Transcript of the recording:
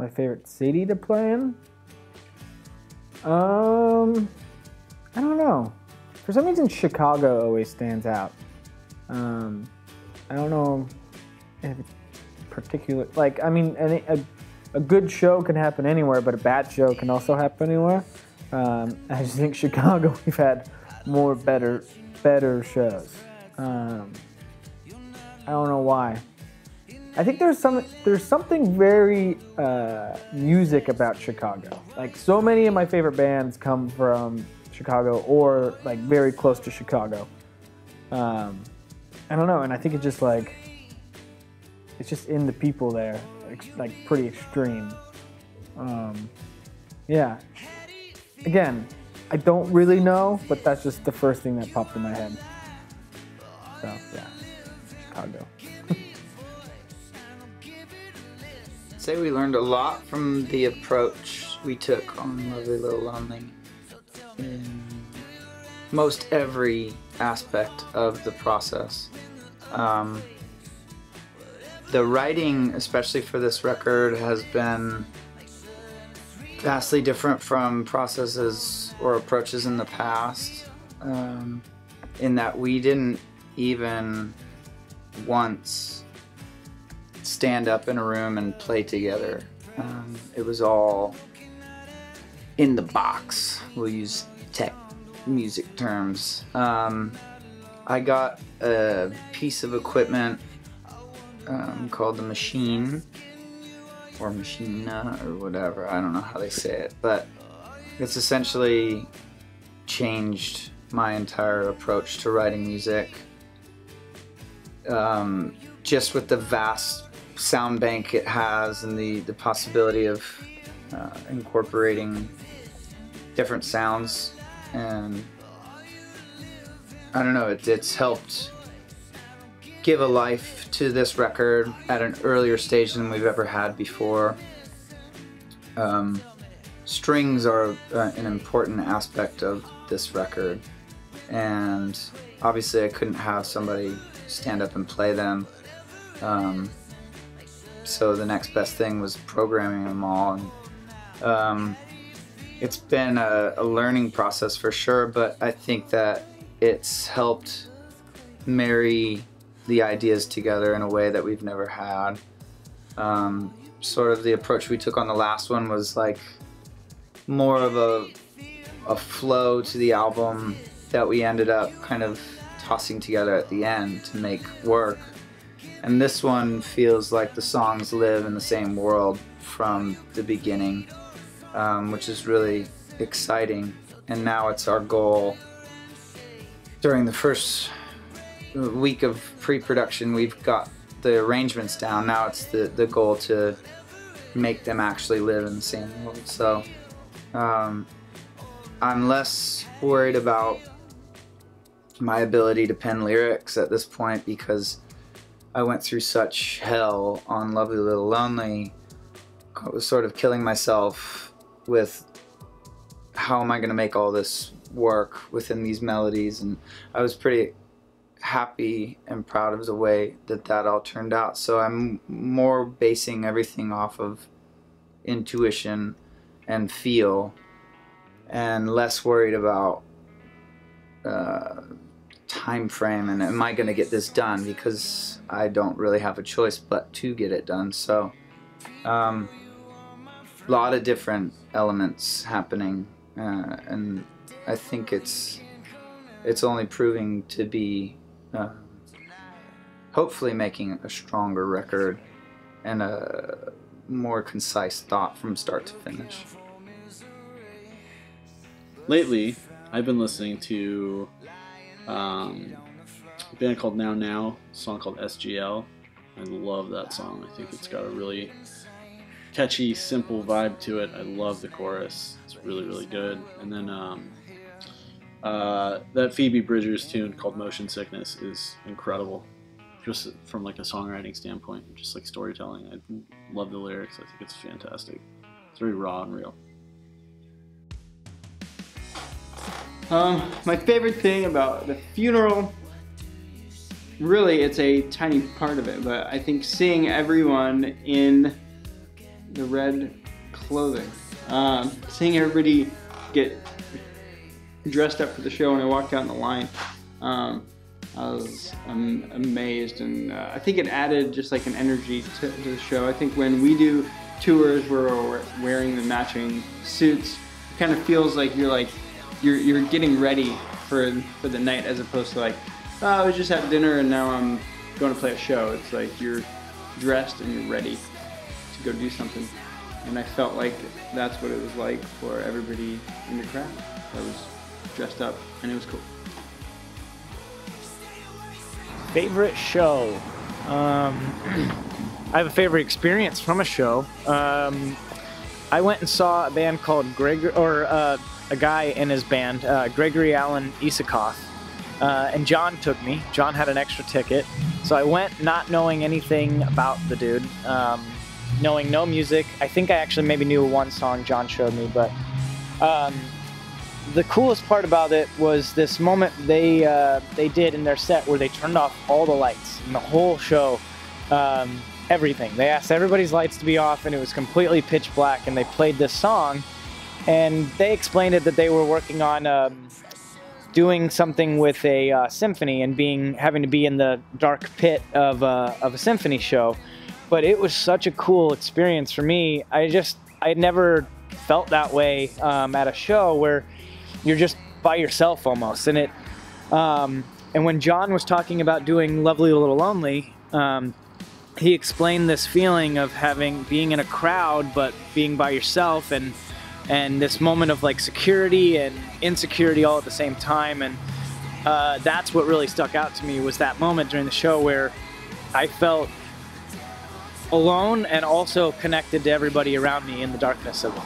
my favorite city to play in? I don't know. For some reason, Chicago always stands out. I don't know if it's particular. Like, I mean, a good show can happen anywhere, but a bad show can also happen anywhere. I just think Chicago, we've had more better shows. I don't know why. I think there's something very music about Chicago. Like, so many of my favorite bands come from Chicago or like very close to Chicago. I don't know, and I think it's just like it's just in the people there, like pretty extreme. Yeah. Again, I don't really know, but that's just the first thing that popped in my head. So yeah, Chicago. Say we learned a lot from the approach we took on Lovely Little Lonely in most every aspect of the process. The writing, especially for this record, has been vastly different from processes or approaches in the past, in that we didn't even once stand up in a room and play together. It was all in the box. We'll use tech music terms. I got a piece of equipment called the Machine, or Machina, or whatever. I don't know how they say it, but it's essentially changed my entire approach to writing music. Just with the vast sound bank it has and the possibility of incorporating different sounds, and I don't know, it's helped give a life to this record at an earlier stage than we've ever had before. Strings are an important aspect of this record, and obviously I couldn't have somebody stand up and play them. So the next best thing was programming them all. And, it's been a learning process for sure, but I think that it's helped marry the ideas together in a way that we've never had. Sort of the approach we took on the last one was like more of a flow to the album that we ended up kind of tossing together at the end to make work. And this one feels like the songs live in the same world from the beginning, which is really exciting. And now it's our goal. During the first week of pre-production, we've got the arrangements down. Now it's the goal to make them actually live in the same world. So I'm less worried about my ability to pen lyrics at this point, because I went through such hell on Lovely Little Lonely. I was sort of killing myself with how am I going to make all this work within these melodies, and I was pretty happy and proud of the way that all turned out. So I'm more basing everything off of intuition and feel, and less worried about time frame and am I going to get this done, because I don't really have a choice but to get it done. So a lot of different elements happening, and I think it's only proving to be hopefully making a stronger record and a more concise thought from start to finish. Lately, I've been listening to a band called Now Now, a song called SGL. I love that song. I think it's got a really catchy, simple vibe to it. I love the chorus. It's really, really good. And then that Phoebe Bridgers tune called Motion Sickness is incredible, just from like a songwriting standpoint, just like storytelling. I love the lyrics. I think it's fantastic. It's very raw and real. My favorite thing about the funeral, really it's a tiny part of it, but I think seeing everyone in the red clothing. Seeing everybody get dressed up for the show, and I walked out in the line, I was amazed, and I think it added just like an energy to the show. I think when we do tours where we're wearing the matching suits, it kind of feels like you're getting ready for the night, as opposed to like, oh, I was just at dinner and now I'm going to play a show. It's like you're dressed and you're ready to go do something. And I felt like that's what it was like for everybody in the crowd. I was dressed up and it was cool. Favorite show? I have a favorite experience from a show. I went and saw a band called a guy in his band, Gregory Alan Isakoff, and John took me. John had an extra ticket, so I went not knowing anything about the dude, knowing no music. I think I actually maybe knew one song John showed me, but the coolest part about it was this moment they did in their set where they turned off all the lights in the whole show, everything. They asked everybody's lights to be off, and it was completely pitch black, and they played this song, and they explained it that they were working on doing something with a symphony and having to be in the dark pit of a symphony show. But it was such a cool experience for me. I had never felt that way at a show where you're just by yourself almost. And and when John was talking about doing Lovely Little Lonely, he explained this feeling of being in a crowd but being by yourself, and this moment of like security and insecurity all at the same time. And that's what really stuck out to me, was that moment during the show where I felt alone and also connected to everybody around me in the darkness of it.